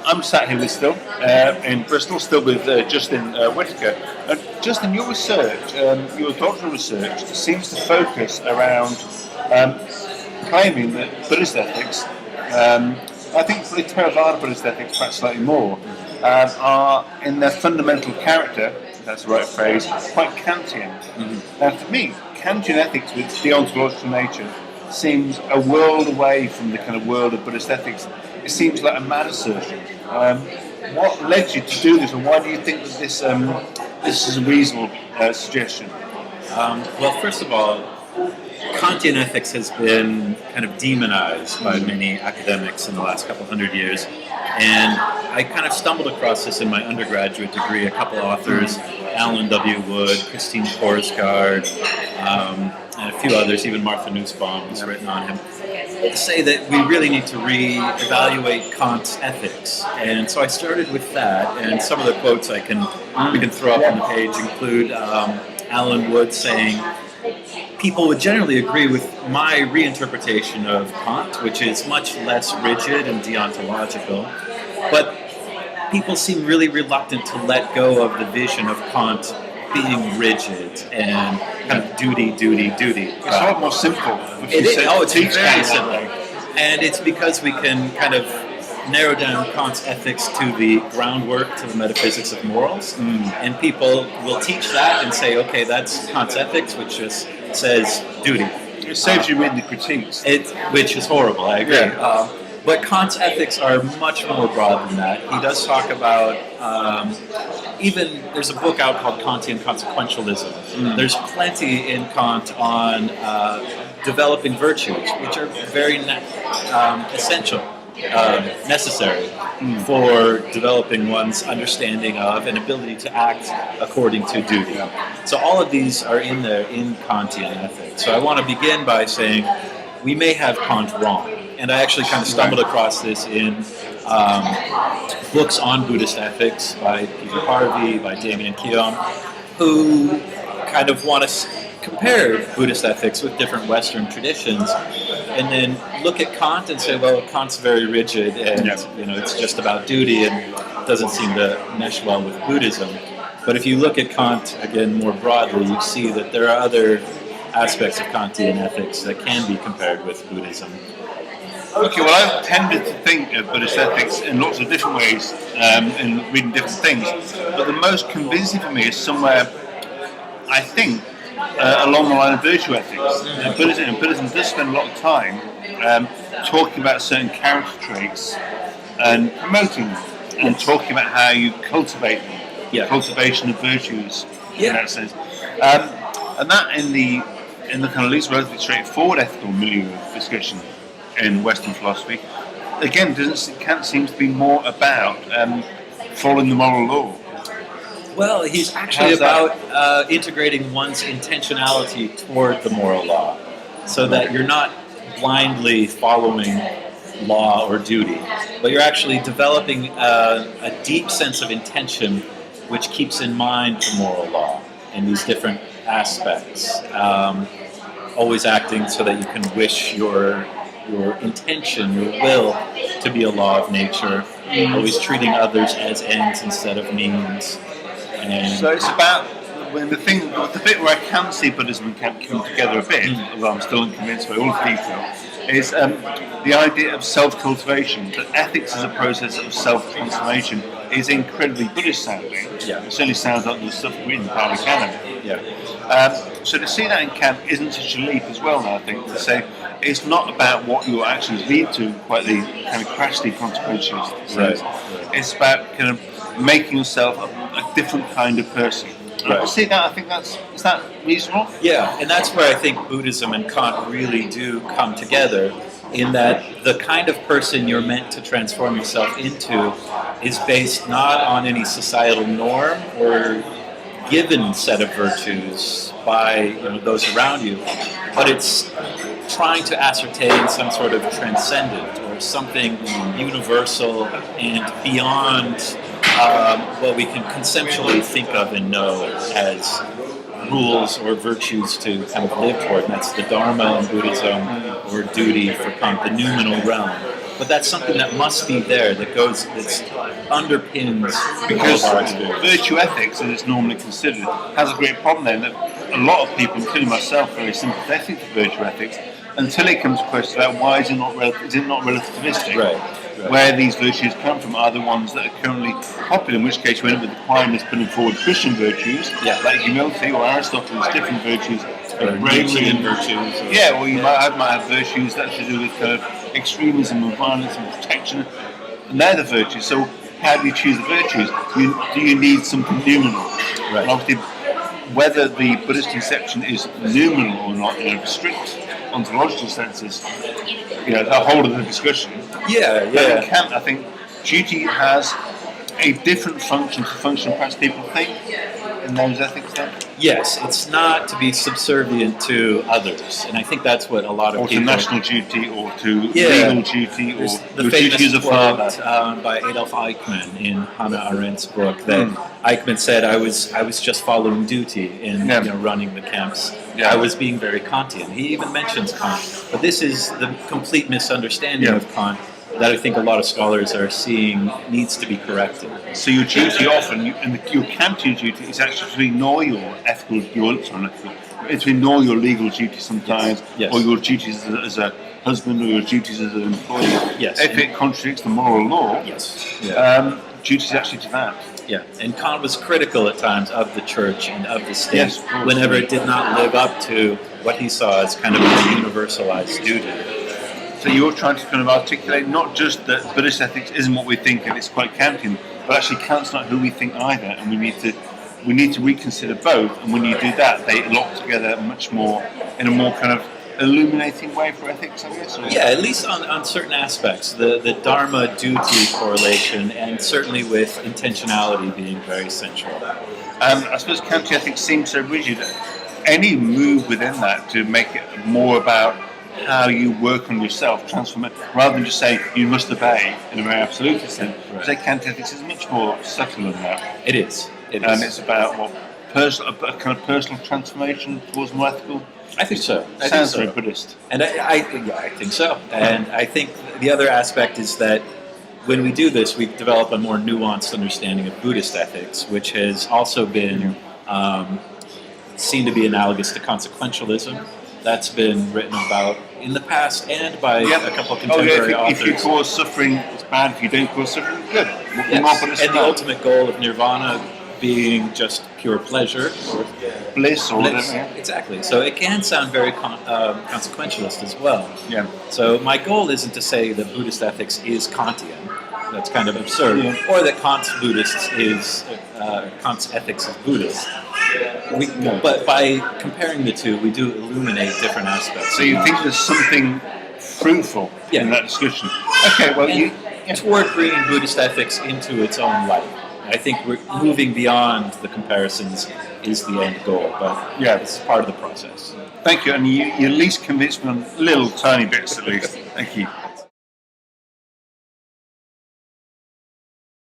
I'm sat here with still in Bristol, still with Justin Whitaker. Justin, your research, your doctoral research, seems to focus around claiming that Buddhist ethics, I think probably Theravada Buddhist ethics, perhaps slightly more, are in their fundamental character, if that's the right phrase, quite Kantian. Mm-hmm. Now, for me, Kantian ethics with deontological nature seems a world away from the kind of world of Buddhist ethics. It seems like a mad assertion. What led you to do this, and why do you think that this is a reasonable suggestion? Well, first of all, Kantian ethics has been kind of demonized by many academics in the last couple hundred years, and I kind of stumbled across this in my undergraduate degree. A couple authors, Alan W. Wood, Christine Korsgaard, and a few others, even Martha Nussbaum has written on him, say that we really need to re-evaluate Kant's ethics. And so I started with that, and some of the quotes we can throw up on the page include Alan Wood saying, people would generally agree with my reinterpretation of Kant, which is much less rigid and deontological, but people seem really reluctant to let go of the vision of Kant being rigid and kind of duty. It's a lot more simple. It's very simple. And it's because we can kind of narrow down Kant's ethics to the groundwork, to the metaphysics of morals. And people will teach that and say, okay, that's Kant's ethics, which just says duty. It saves you reading the critiques. Which is horrible, I agree. Yeah. But Kant's ethics are much more broad than that. He does talk about, there's a book out called Kantian Consequentialism. There's plenty in Kant on developing virtues, which are very essential, necessary for developing one's understanding of and ability to act according to duty. So all of these are in there in Kantian ethics. So I want to begin by saying we may have Kant wrong. And I actually kind of stumbled across this in books on Buddhist ethics by Peter Harvey, by Damien Keown, who kind of want to compare Buddhist ethics with different Western traditions, and then look at Kant and say, well, Kant's very rigid, and it's just about duty, and doesn't seem to mesh well with Buddhism. But if you look at Kant again more broadly, you see that there are other aspects of Kantian ethics that can be compared with Buddhism. Okay, well, I've tended to think of Buddhist ethics in lots of different ways, in reading different things, but the most convincing for me is somewhere, I think, along the line of virtue ethics. Buddhism does spend a lot of time talking about certain character traits and promoting them, and talking about how you cultivate them, cultivation of virtues in that sense. And that in the kind of least relatively straightforward ethical milieu of discussion in Western philosophy, again, Kant seems to be more about following the moral law. Well, he's actually about integrating one's intentionality toward the moral law, so that you're not blindly following law or duty, but you're actually developing a deep sense of intention which keeps in mind the moral law in these different aspects. Always acting so that you can wish your intention, your will, to be a law of nature, always treating others as ends instead of means. And so it's about the bit where I can see Buddhism and Kant come together a bit, although I'm still unconvinced by all the detail, is the idea of self-cultivation, that ethics as a process of self-transformation is incredibly Buddhist sounding. Yeah. It certainly sounds like the stuff we read in the Pali Canon. So to see that in Kant isn't such a leap as well now, I think, to say it's not about what your actions lead to, quite the kind of crashly consequentialist sense. It's about kind of making yourself a different kind of person. To see that, I think is that reasonable? Yeah, and that's where I think Buddhism and Kant really do come together, in that the kind of person you're meant to transform yourself into is based not on any societal norm or given set of virtues by those around you, but it's trying to ascertain some sort of transcendent or something universal and beyond what we can conceptually think of and know as rules or virtues to kind of live toward. And that's the Dharma in Buddhism, or duty for Kant, the noumenal realm. but that's something that must be there, that underpins Because all of our experience. virtue ethics, as it's normally considered, has a great problem then that a lot of people, including myself, are very sympathetic to virtue ethics until it comes to question about why is it not relativistic? Right. Where these virtues come from are the ones that are currently popular, in which case you end up with Aquinas putting forward Christian virtues, like humility, or Aristotle's different virtues, like bravery and virtues. or you might have virtues that have to do with kind of extremism and violence and protection, and they're the virtues. So how do you choose the virtues? Do you need something numinal? Right. And obviously, whether the Buddhist conception is numinal or not in a strict ontological sense is a whole other discussion. But in Kant, I think duty has a different function to the function perhaps people think in those ethics then. Yes, it's not to be subservient to others, and I think that's what a lot of people... Or to national duty, or to legal duty, or the your famous duty as a father. quote by Adolf Eichmann in Hannah Arendt's book that Eichmann said, I was just following duty in running the camps. I was being very Kantian. He even mentions Kant. But this is the complete misunderstanding of Kant that I think a lot of scholars are seeing needs to be corrected. So your duty often, your Kantian duty is actually to ignore your to ignore your legal duty sometimes, or your duties as a husband, or your duties as an employee. Yes. If it contradicts the moral law, duty is actually to that. Yeah, and Kant was critical at times of the church and of the state Yes, of course. whenever it did not live up to what he saw as kind of a universalized duty. So you're trying to kind of articulate not just that Buddhist ethics isn't what we think and it's quite Kantian, but actually Kant's not who we think either, and we need to reconsider both. And when you do that, they lock together much more in a more kind of illuminating way for ethics, I guess. Yeah, at least on certain aspects, the dharma duty correlation, and certainly with intentionality being very central. I suppose Kantian ethics seems so rigid. Any move within that to make it more about how you work on yourself, transform it, rather than just saying you must obey in a very absolute sense. I say Kantian ethics is much more subtle than that. It is. And it's about a kind of personal transformation towards more ethical. I think so. Sounds very Buddhist. And I think so. And I think the other aspect is that when we do this, we develop a more nuanced understanding of Buddhist ethics, which has also been seen to be analogous to consequentialism. That's been written about in the past and by a couple of contemporary authors. If you cause suffering, it's bad. If you don't cause suffering, it's good. And the ultimate goal of nirvana being just pure pleasure or bliss or whatever. Exactly. So it can sound very consequentialist as well. Yeah. So my goal isn't to say that Buddhist ethics is Kantian. That's kind of absurd. Or that Kant's ethics is Buddhist. But by comparing the two, we do illuminate different aspects. So you think there's something fruitful in that discussion? Okay, well, toward bringing Buddhist ethics into its own light. I think we're moving beyond the comparisons is the end goal, but it's part of the process. Thank you, and you at least convinced me on little tiny bits at least. Thank you.